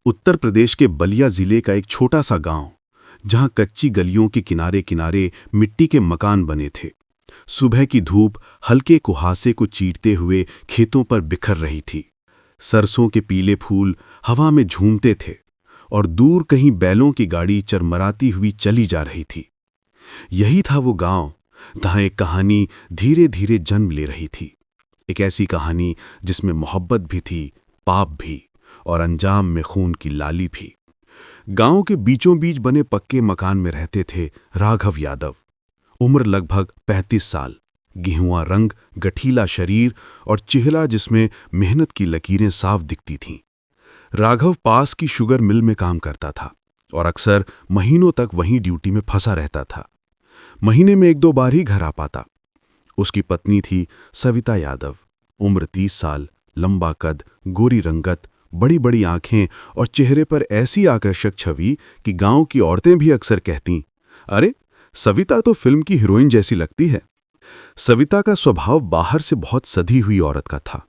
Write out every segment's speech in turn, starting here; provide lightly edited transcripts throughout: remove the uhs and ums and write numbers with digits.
उत्तर प्रदेश के बलिया जिले का एक छोटा सा गांव, जहां कच्ची गलियों के किनारे किनारे मिट्टी के मकान बने थे। सुबह की धूप हल्के कुहासे को चीरते हुए खेतों पर बिखर रही थी। सरसों के पीले फूल हवा में झूमते थे और दूर कहीं बैलों की गाड़ी चरमराती हुई चली जा रही थी। यही था वो गांव जहां एक कहानी धीरे धीरे जन्म ले रही थी। एक ऐसी कहानी जिसमें मोहब्बत भी थी, पाप भी, और अंजाम में खून की लाली भी। गांव के बीचों बीच बने पक्के मकान में रहते थे राघव यादव। उम्र लगभग 35 साल, गेहुआ रंग, गठीला शरीर और चेहरा जिसमें मेहनत की लकीरें साफ दिखती थीं। राघव पास की शुगर मिल में काम करता था और अक्सर महीनों तक वहीं ड्यूटी में फंसा रहता था। महीने में 1-2 बार ही घर आ पाता। उसकी पत्नी थी सविता यादव। उम्र 30 साल, लंबा कद, गोरी रंगत, बड़ी बड़ी आंखें और चेहरे पर ऐसी आकर्षक छवि कि गांव की औरतें भी अक्सर कहतीं, अरे सविता तो फिल्म की हीरोइन जैसी लगती है। सविता का स्वभाव बाहर से बहुत सधी हुई औरत का था,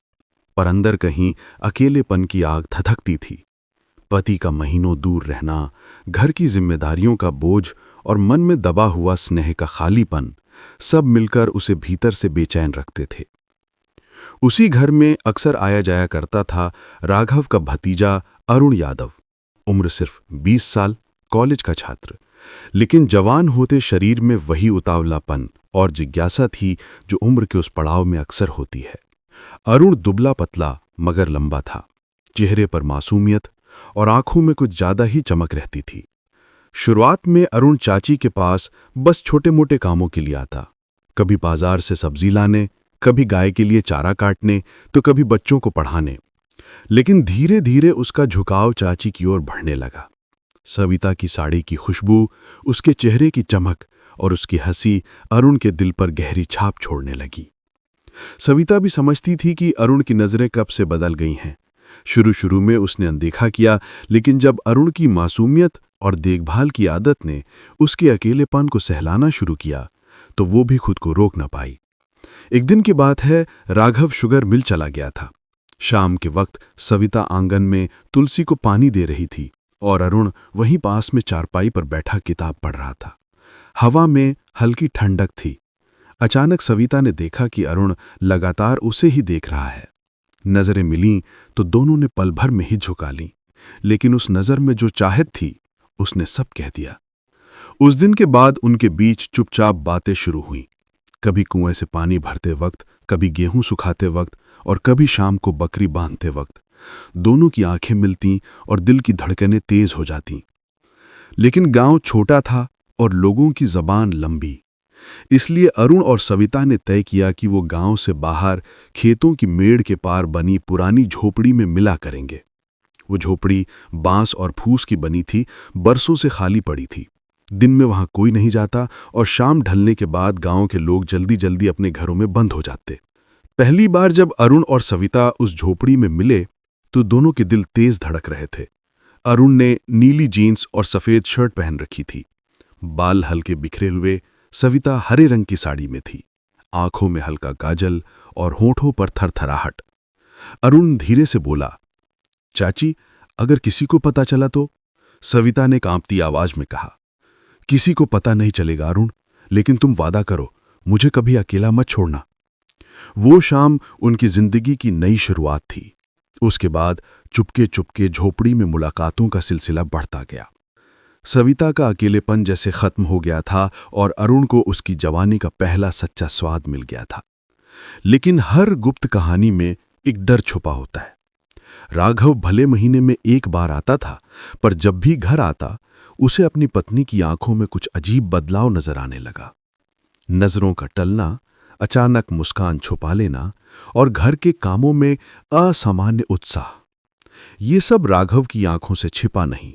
पर अंदर कहीं अकेलेपन की आग धधकती थी। पति का महीनों दूर रहना, घर की जिम्मेदारियों का बोझ और मन में दबा हुआ स्नेह का खालीपन, सब मिलकर उसे भीतर से बेचैन रखते थे। उसी घर में अक्सर आया जाया करता था राघव का भतीजा अरुण यादव। उम्र सिर्फ 20 साल, कॉलेज का छात्र, लेकिन जवान होते शरीर में वही उतावलापन और जिज्ञासा थी जो उम्र के उस पड़ाव में अक्सर होती है। अरुण दुबला पतला मगर लंबा था। चेहरे पर मासूमियत और आंखों में कुछ ज्यादा ही चमक रहती थी। शुरुआत में अरुण चाची के पास बस छोटे मोटे कामों के लिए आता, कभी बाजार से सब्जी लाने, कभी गाय के लिए चारा काटने, तो कभी बच्चों को पढ़ाने। लेकिन धीरे धीरे उसका झुकाव चाची की ओर बढ़ने लगा। सविता की साड़ी की खुशबू, उसके चेहरे की चमक और उसकी हंसी अरुण के दिल पर गहरी छाप छोड़ने लगी। सविता भी समझती थी कि अरुण की नजरें कब से बदल गई हैं। शुरू में उसने अनदेखा किया, लेकिन जब अरुण की मासूमियत और देखभाल की आदत ने उसके अकेलेपन को सहलाना शुरू किया, तो वो भी खुद को रोक न पाई। एक दिन की बात है, राघव शुगर मिल चला गया था। शाम के वक्त सविता आंगन में तुलसी को पानी दे रही थी और अरुण वहीं पास में चारपाई पर बैठा किताब पढ़ रहा था। हवा में हल्की ठंडक थी। अचानक सविता ने देखा कि अरुण लगातार उसे ही देख रहा है। नजरें मिलीं तो दोनों ने पल भर में ही झुका लीं, लेकिन उस नजर में जो चाहत थी उसने सब कह दिया। उस दिन के बाद उनके बीच चुपचाप बातें शुरू हुईं। कभी कुएं से पानी भरते वक्त, कभी गेहूं सुखाते वक्त और कभी शाम को बकरी बांधते वक्त। दोनों की आंखें मिलतीं और दिल की धड़कनें तेज हो जातीं। लेकिन गांव छोटा था और लोगों की जबान लंबी, इसलिए अरुण और सविता ने तय किया कि वो गांव से बाहर खेतों की मेड़ के पार बनी पुरानी झोपड़ी में मिला करेंगे। वो झोपड़ी बांस और फूस की बनी थी, बरसों से खाली पड़ी थी। दिन में वहां कोई नहीं जाता और शाम ढलने के बाद गांव के लोग जल्दी जल्दी अपने घरों में बंद हो जाते। पहली बार जब अरुण और सविता उस झोपड़ी में मिले तो दोनों के दिल तेज धड़क रहे थे। अरुण ने नीली जीन्स और सफेद शर्ट पहन रखी थी, बाल हल्के बिखरे हुए। सविता हरे रंग की साड़ी में थी, आंखों में हल्का काजल और होठों पर थरथराहट। अरुण धीरे से बोला, चाची, अगर किसी को पता चला तो? सविता ने कांपती आवाज में कहा, किसी को पता नहीं चलेगा अरुण, लेकिन तुम वादा करो, मुझे कभी अकेला मत छोड़ना। वो शाम उनकी जिंदगी की नई शुरुआत थी। उसके बाद चुपके चुपके झोपड़ी में मुलाकातों का सिलसिला बढ़ता गया। सविता का अकेलेपन जैसे खत्म हो गया था और अरुण को उसकी जवानी का पहला सच्चा स्वाद मिल गया था। लेकिन हर गुप्त कहानी में एक डर छुपा होता है। राघव भले महीने में 1 बार आता था, पर जब भी घर आता उसे अपनी पत्नी की आंखों में कुछ अजीब बदलाव नजर आने लगा। नजरों का टलना, अचानक मुस्कान छुपा लेना और घर के कामों में असामान्य उत्साह। ये सब राघव की आंखों से छिपा नहीं।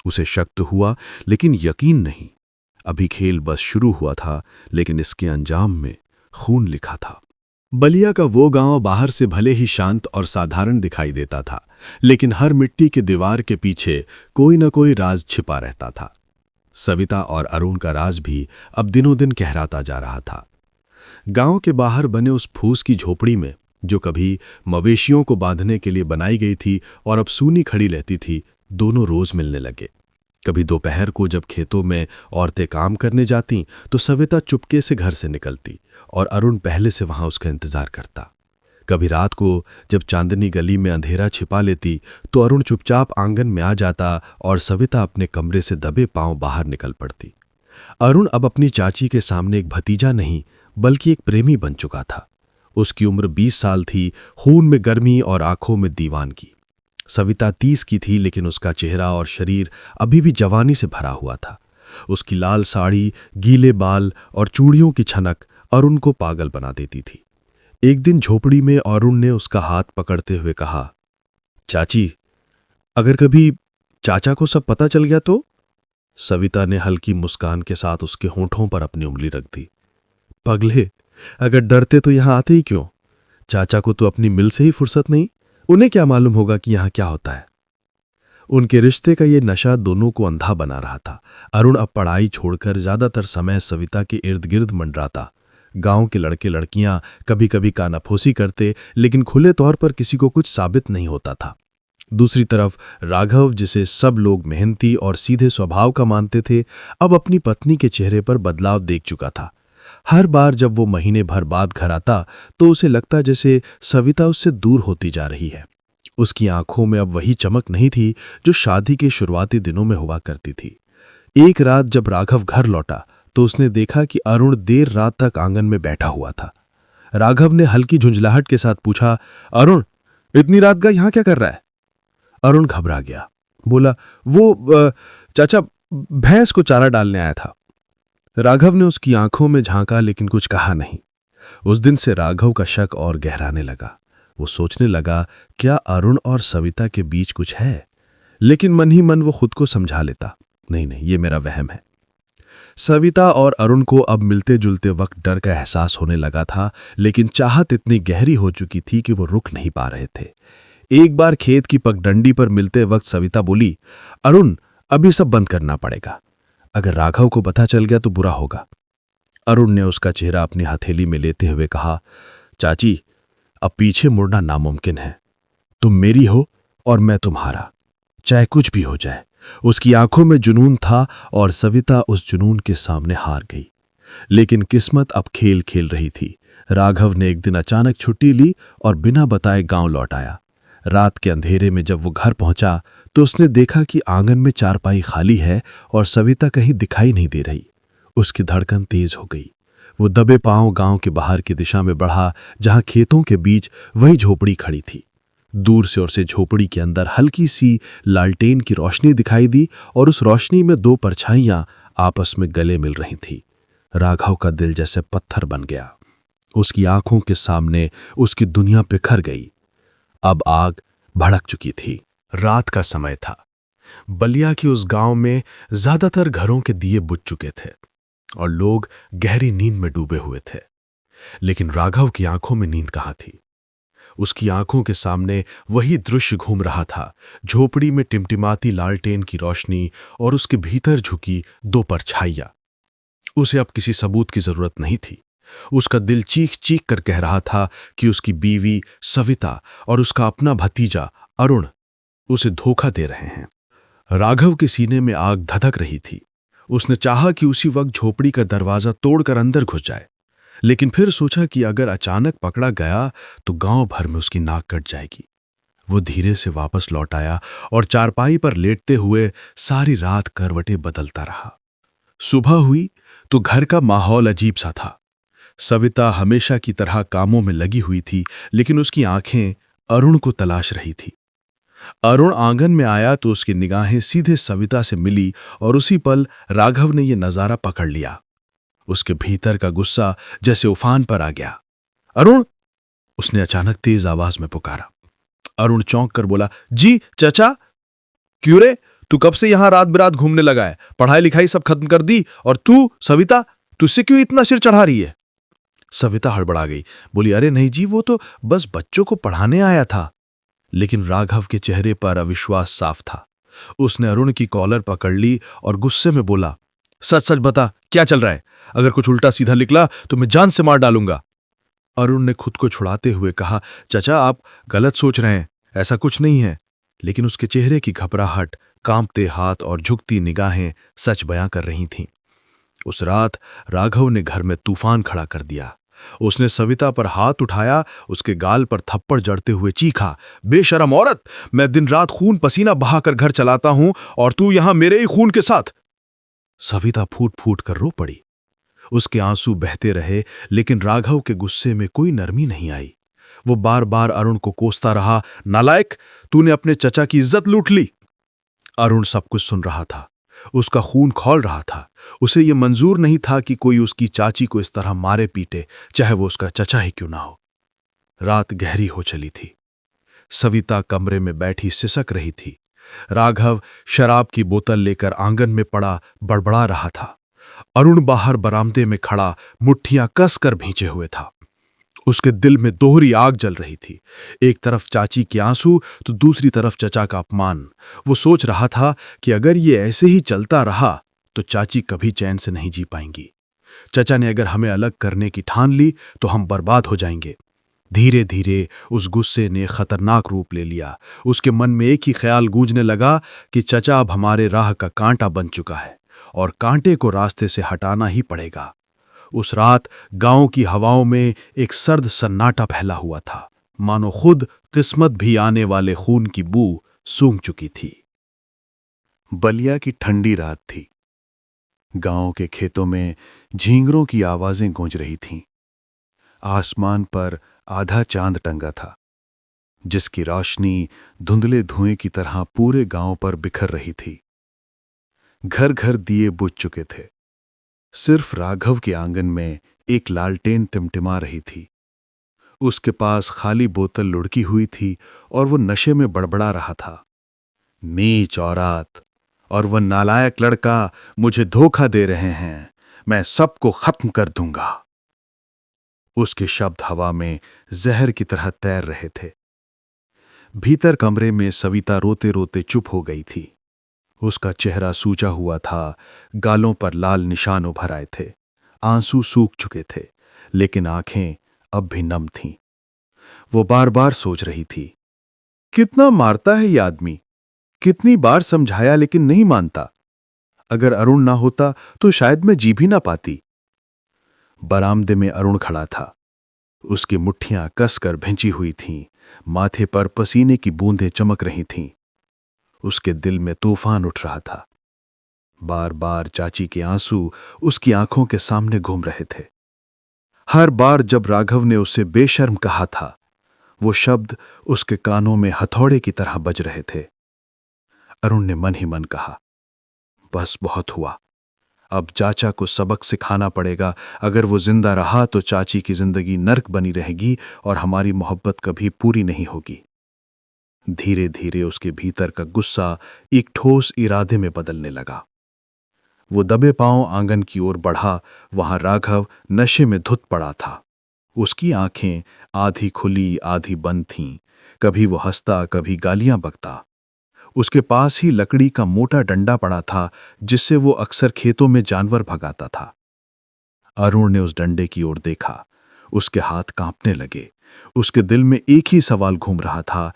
उसे शक तो हुआ, लेकिन यकीन नहीं। अभी खेल बस शुरू हुआ था, लेकिन इसके अंजाम में खून लिखा था। बलिया का वो गांव बाहर से भले ही शांत और साधारण दिखाई देता था, लेकिन हर मिट्टी के दीवार के पीछे कोई न कोई राज छिपा रहता था। सविता और अरुण का राज भी अब दिनों दिन गहराता जा रहा था। गांव के बाहर बने उस फूस की झोपड़ी में, जो कभी मवेशियों को बांधने के लिए बनाई गई थी और अब सूनी खड़ी रहती थी, दोनों रोज मिलने लगे। कभी दोपहर को जब खेतों में औरतें काम करने जातीं तो सविता चुपके से घर से निकलती और अरुण पहले से वहां उसका इंतजार करता। कभी रात को जब चांदनी गली में अंधेरा छिपा लेती तो अरुण चुपचाप आंगन में आ जाता और सविता अपने कमरे से दबे पांव बाहर निकल पड़ती। अरुण अब अपनी चाची के सामने एक भतीजा नहीं बल्कि एक प्रेमी बन चुका था। उसकी उम्र 20 साल थी, खून में गर्मी और आंखों में दीवानगी। सविता 30 की थी, लेकिन उसका चेहरा और शरीर अभी भी जवानी से भरा हुआ था। उसकी लाल साड़ी, गीले बाल और चूड़ियों की छनक अरुण को पागल बना देती थी। एक दिन झोपड़ी में अरुण ने उसका हाथ पकड़ते हुए कहा, चाची, अगर कभी चाचा को सब पता चल गया तो? सविता ने हल्की मुस्कान के साथ उसके होंठों पर अपनी उंगली रख दी। पगले, अगर डरते तो यहां आते ही क्यों? चाचा को तो अपनी मिल से ही फुर्सत नहीं, उन्हें क्या मालूम होगा कि यहां क्या होता है। उनके रिश्ते का ये नशा दोनों को अंधा बना रहा था। अरुण अब पढ़ाई छोड़कर ज्यादातर समय सविता के इर्द गिर्द मंडराता। गांव के लड़के लड़कियां कभी कभी कानाफूसी करते, लेकिन खुले तौर पर किसी को कुछ साबित नहीं होता था। दूसरी तरफ राघव, जिसे सब लोग मेहनती और सीधे स्वभाव का मानते थे, अब अपनी पत्नी के चेहरे पर बदलाव देख चुका था। हर बार जब वो महीने भर बाद घर आता तो उसे लगता जैसे सविता उससे दूर होती जा रही है। उसकी आंखों में अब वही चमक नहीं थी जो शादी के शुरुआती दिनों में हुआ करती थी। एक रात जब राघव घर लौटा तो उसने देखा कि अरुण देर रात तक आंगन में बैठा हुआ था। राघव ने हल्की झुंझलाहट के साथ पूछा, अरुण, इतनी रात का यहां क्या कर रहा है? अरुण घबरा गया, बोला, वो चाचा, भैंस को चारा डालने आया था। राघव ने उसकी आंखों में झांका, लेकिन कुछ कहा नहीं। उस दिन से राघव का शक और गहराने लगा। वो सोचने लगा, क्या अरुण और सविता के बीच कुछ है? लेकिन मन ही मन वो खुद को समझा लेता, नहीं, ये मेरा वहम है। सविता और अरुण को अब मिलते जुलते वक्त डर का एहसास होने लगा था, लेकिन चाहत इतनी गहरी हो चुकी थी कि वो रुक नहीं पा रहे थे। एक बार खेत की पगडंडी पर मिलते वक्त सविता बोली, अरुण, अभी सब बंद करना पड़ेगा। अगर राघव को पता चल गया तो बुरा होगा। अरुण ने उसका चेहरा अपनी हथेली में लेते हुए कहा, चाची, अब पीछे मुड़ना नामुमकिन है। तुम मेरी हो और मैं तुम्हारा, चाहे कुछ भी हो जाए। उसकी आंखों में जुनून था और सविता उस जुनून के सामने हार गई। लेकिन किस्मत अब खेल खेल रही थी। राघव ने एक दिन अचानक छुट्टी ली और बिना बताए गांव लौट आया। रात के अंधेरे में जब वो घर पहुंचा तो उसने देखा कि आंगन में चारपाई खाली है और सविता कहीं दिखाई नहीं दे रही। उसकी धड़कन तेज हो गई। वो दबे पांव गांव के बाहर की दिशा में बढ़ा, जहां खेतों के बीच वही झोपड़ी खड़ी थी। दूर से और से झोपड़ी के अंदर हल्की सी लालटेन की रोशनी दिखाई दी और उस रोशनी में दो परछाइयां आपस में गले मिल रही थी। राघव का दिल जैसे पत्थर बन गया। उसकी आंखों के सामने उसकी दुनिया बिखर गई। अब आग भड़क चुकी थी। रात का समय था। बलिया की उस गांव में ज्यादातर घरों के दिए बुझ चुके थे और लोग गहरी नींद में डूबे हुए थे। लेकिन राघव की आंखों में नींद कहाँ थी? उसकी आंखों के सामने वही दृश्य घूम रहा था, झोपड़ी में टिमटिमाती लालटेन की रोशनी और उसके भीतर झुकी दो परछाइयां। उसे अब किसी सबूत की जरूरत नहीं थी। उसका दिल चीख चीख कर कह रहा था कि उसकी बीवी सविता और उसका अपना भतीजा अरुण उसे धोखा दे रहे हैं। राघव के सीने में आग धधक रही थी। उसने चाहा कि उसी वक्त झोपड़ी का दरवाजा तोड़कर अंदर घुस जाए, लेकिन फिर सोचा कि अगर अचानक पकड़ा गया तो गांव भर में उसकी नाक कट जाएगी। वो धीरे से वापस लौट आया और चारपाई पर लेटते हुए सारी रात करवटें बदलता रहा। सुबह हुई तो घर का माहौल अजीब सा था। सविता हमेशा की तरह कामों में लगी हुई थी, लेकिन उसकी आंखें अरुण को तलाश रही थी। अरुण आंगन में आया तो उसकी निगाहें सीधे सविता से मिली और उसी पल राघव ने यह नजारा पकड़ लिया। उसके भीतर का गुस्सा जैसे उफान पर आ गया। अरुण, उसने अचानक तेज आवाज में पुकारा। अरुण चौंक कर बोला, जी चाचा। क्यों रे, तू कब से यहां रात बिरात घूमने लगा है? पढ़ाई लिखाई सब खत्म कर दी और तू सविता, तुझसे क्यों इतना सिर चढ़ा रही है? सविता हड़बड़ा गई, बोली, अरे नहीं जी, वो तो बस बच्चों को पढ़ाने आया था। लेकिन राघव के चेहरे पर अविश्वास साफ था। उसने अरुण की कॉलर पकड़ ली और गुस्से में बोला, सच सच बता, क्या चल रहा है? अगर कुछ उल्टा सीधा निकला तो मैं जान से मार डालूंगा। अरुण ने खुद को छुड़ाते हुए कहा, चाचा, आप गलत सोच रहे हैं, ऐसा कुछ नहीं है। लेकिन उसके चेहरे की घबराहट, कांपते हाथ और झुकती निगाहें सच बयां कर रही थीं। उस रात राघव ने घर में तूफान खड़ा कर दिया। उसने सविता पर हाथ उठाया, उसके गाल पर थप्पड़ जड़ते हुए चीखा, बेशरम औरत, मैं दिन रात खून पसीना बहाकर घर चलाता हूं और तू यहां मेरे ही खून के साथ। सविता फूट फूट कर रो पड़ी। उसके आंसू बहते रहे, लेकिन राघव के गुस्से में कोई नरमी नहीं आई। वो बार बार अरुण को कोसता रहा, नालायक, तूने अपने चचा की इज्जत लूट ली। अरुण सब कुछ सुन रहा था। उसका खून खौल रहा था। उसे यह मंजूर नहीं था कि कोई उसकी चाची को इस तरह मारे पीटे, चाहे वो उसका चचा ही क्यों ना हो। रात गहरी हो चली थी। सविता कमरे में बैठी सिसक रही थी। राघव शराब की बोतल लेकर आंगन में पड़ा बड़बड़ा रहा था। अरुण बाहर बरामदे में खड़ा मुट्ठियां कसकर भींचे हुए था। उसके दिल में दोहरी आग जल रही थी। एक तरफ चाची के आंसू तो दूसरी तरफ चचा का अपमान। वो सोच रहा था कि अगर ये ऐसे ही चलता रहा तो चाची कभी चैन से नहीं जी पाएंगी। चचा ने अगर हमें अलग करने की ठान ली तो हम बर्बाद हो जाएंगे। धीरे धीरे उस गुस्से ने खतरनाक रूप ले लिया। उसके मन में एक ही ख्याल गूंजने लगा कि चचा अब हमारे राह का कांटा बन चुका है और कांटे को रास्ते से हटाना ही पड़ेगा। उस रात गांव की हवाओं में एक सर्द सन्नाटा फैला हुआ था, मानो खुद किस्मत भी आने वाले खून की बू सूंघ चुकी थी। बलिया की ठंडी रात थी। गांव के खेतों में झींगरों की आवाजें गूंज रही थीं। आसमान पर आधा चांद टंगा था, जिसकी रोशनी धुंधले धुएं की तरह पूरे गांव पर बिखर रही थी। घर घर दिए बुझ चुके थे। सिर्फ राघव के आंगन में एक लालटेन टिमटिमा रही थी। उसके पास खाली बोतल लुढ़की हुई थी और वो नशे में बड़बड़ा रहा था, नीच औरत और वह नालायक लड़का मुझे धोखा दे रहे हैं, मैं सबको खत्म कर दूंगा। उसके शब्द हवा में जहर की तरह तैर रहे थे। भीतर कमरे में सविता रोते रोते चुप हो गई थी। उसका चेहरा सूजा हुआ था, गालों पर लाल निशान उभर आए थे। आंसू सूख चुके थे, लेकिन आंखें अब भी नम थीं। वो बार बार सोच रही थी, कितना मारता है ये आदमी, कितनी बार समझाया लेकिन नहीं मानता। अगर अरुण ना होता तो शायद मैं जी भी ना पाती। बरामदे में अरुण खड़ा था। उसकी मुट्ठियां कसकर भिंची हुई थीं, माथे पर पसीने की बूंदें चमक रही थीं। उसके दिल में तूफान उठ रहा था। बार बार चाची के आंसू उसकी आंखों के सामने घूम रहे थे। हर बार जब राघव ने उसे बेशर्म कहा था, वो शब्द उसके कानों में हथौड़े की तरह बज रहे थे। अरुण ने मन ही मन कहा, बस बहुत हुआ, अब चाचा को सबक सिखाना पड़ेगा। अगर वो जिंदा रहा तो चाची की जिंदगी नर्क बनी रहेगी और हमारी मोहब्बत कभी पूरी नहीं होगी। धीरे धीरे उसके भीतर का गुस्सा एक ठोस इरादे में बदलने लगा। वो दबे पांव आंगन की ओर बढ़ा। वहां राघव नशे में धुत पड़ा था। उसकी आंखें आधी खुली आधी बंद थीं। कभी वो हंसता, कभी गालियां बकता। उसके पास ही लकड़ी का मोटा डंडा पड़ा था, जिससे वो अक्सर खेतों में जानवर भगाता था। अरुण ने उस डंडे की ओर देखा। उसके हाथ कांपने लगे। उसके दिल में एक ही सवाल घूम रहा था,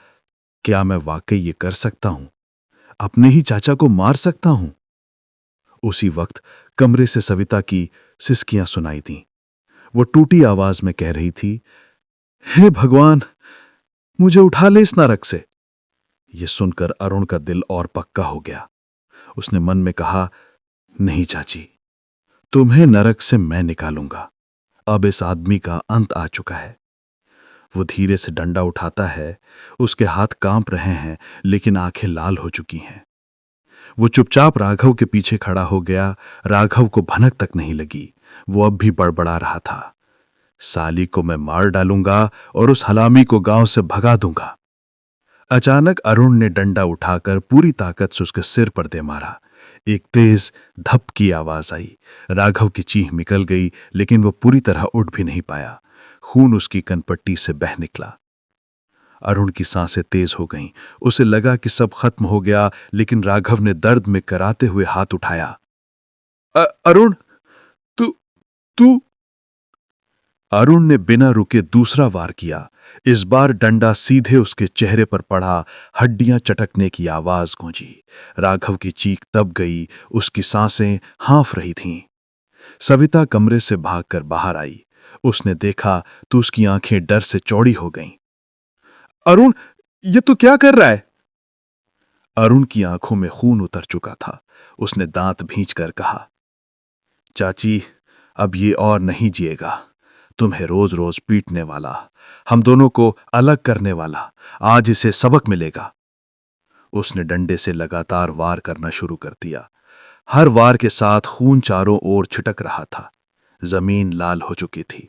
क्या मैं वाकई ये कर सकता हूं? अपने ही चाचा को मार सकता हूं? उसी वक्त कमरे से सविता की सिसकियां सुनाई दीं। वो टूटी आवाज में कह रही थी, हे भगवान, मुझे उठा ले इस नरक से। यह सुनकर अरुण का दिल और पक्का हो गया। उसने मन में कहा, नहीं चाची, तुम्हें नरक से मैं निकालूंगा। अब इस आदमी का अंत आ चुका है। वो धीरे से डंडा उठाता है। उसके हाथ कांप रहे हैं, लेकिन आंखें लाल हो चुकी हैं। वो चुपचाप राघव के पीछे खड़ा हो गया। राघव को भनक तक नहीं लगी। वो अब भी बड़बड़ा रहा था, साली को मैं मार डालूंगा और उस हलामी को गांव से भगा दूंगा। अचानक अरुण ने डंडा उठाकर पूरी ताकत से उसके सिर पर दे मारा। एक तेज धप की आवाज आई। राघव की चीख निकल गई, लेकिन वो पूरी तरह उठ भी नहीं पाया। खून उसकी कनपट्टी से बह निकला। अरुण की सांसें तेज हो गईं। उसे लगा कि सब खत्म हो गया, लेकिन राघव ने दर्द में कराते हुए हाथ उठाया। अरुण, तू तू अरुण ने बिना रुके दूसरा वार किया। इस बार डंडा सीधे उसके चेहरे पर पड़ा, हड्डियां चटकने की आवाज गूंजी। राघव की चीख दब गई, उसकी सांसें हाँफ रही थीं। सविता कमरे से भागकर बाहर आई। उसने देखा तो उसकी आंखें डर से चौड़ी हो गईं। अरुण, ये तू क्या कर रहा है? अरुण की आंखों में खून उतर चुका था। उसने दांत भींचकर कहा, चाची, अब ये और नहीं जिएगा। तुम्हें रोज रोज पीटने वाला, हम दोनों को अलग करने वाला, आज इसे सबक मिलेगा। उसने डंडे से लगातार वार करना शुरू कर दिया। हर वार के साथ खून चारों ओर छिटक रहा था। जमीन लाल हो चुकी थी।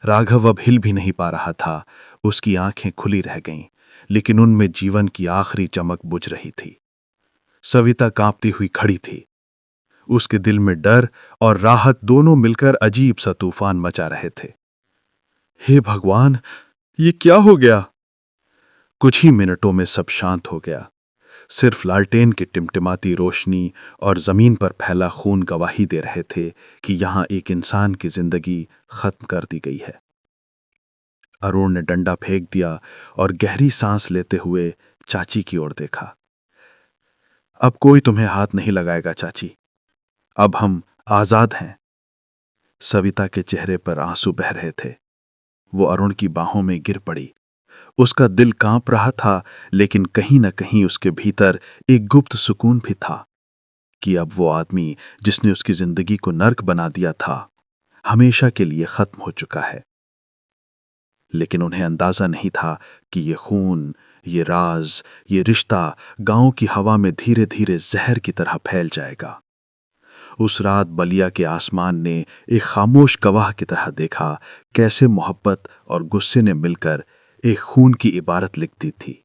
राघव अब हिल भी नहीं पा रहा था। उसकी आंखें खुली रह गईं, लेकिन उनमें जीवन की आखिरी चमक बुझ रही थी। सविता कांपती हुई खड़ी थी। उसके दिल में डर और राहत दोनों मिलकर अजीब सा तूफान मचा रहे थे। हे भगवान, ये क्या हो गया? कुछ ही मिनटों में सब शांत हो गया। सिर्फ लालटेन की टिमटिमाती रोशनी और जमीन पर फैला खून गवाही दे रहे थे कि यहां एक इंसान की जिंदगी खत्म कर दी गई है। अरुण ने डंडा फेंक दिया और गहरी सांस लेते हुए चाची की ओर देखा। अब कोई तुम्हें हाथ नहीं लगाएगा चाची, अब हम आजाद हैं। सविता के चेहरे पर आंसू बह रहे थे। वो अरुण की बाहों में गिर पड़ी। उसका दिल कांप रहा था, लेकिन कहीं न कहीं उसके भीतर एक गुप्त सुकून भी था कि अब वो आदमी जिसने उसकी जिंदगी को नर्क बना दिया था, हमेशा के लिए खत्म हो चुका है। लेकिन उन्हें अंदाजा नहीं था कि ये खून, ये राज, ये रिश्ता गांव की हवा में धीरे धीरे जहर की तरह फैल जाएगा। उस रात बलिया के आसमान ने एक खामोश गवाह की तरह देखा कैसे मोहब्बत और गुस्से ने मिलकर एक खून की इबारत लिख दी थी।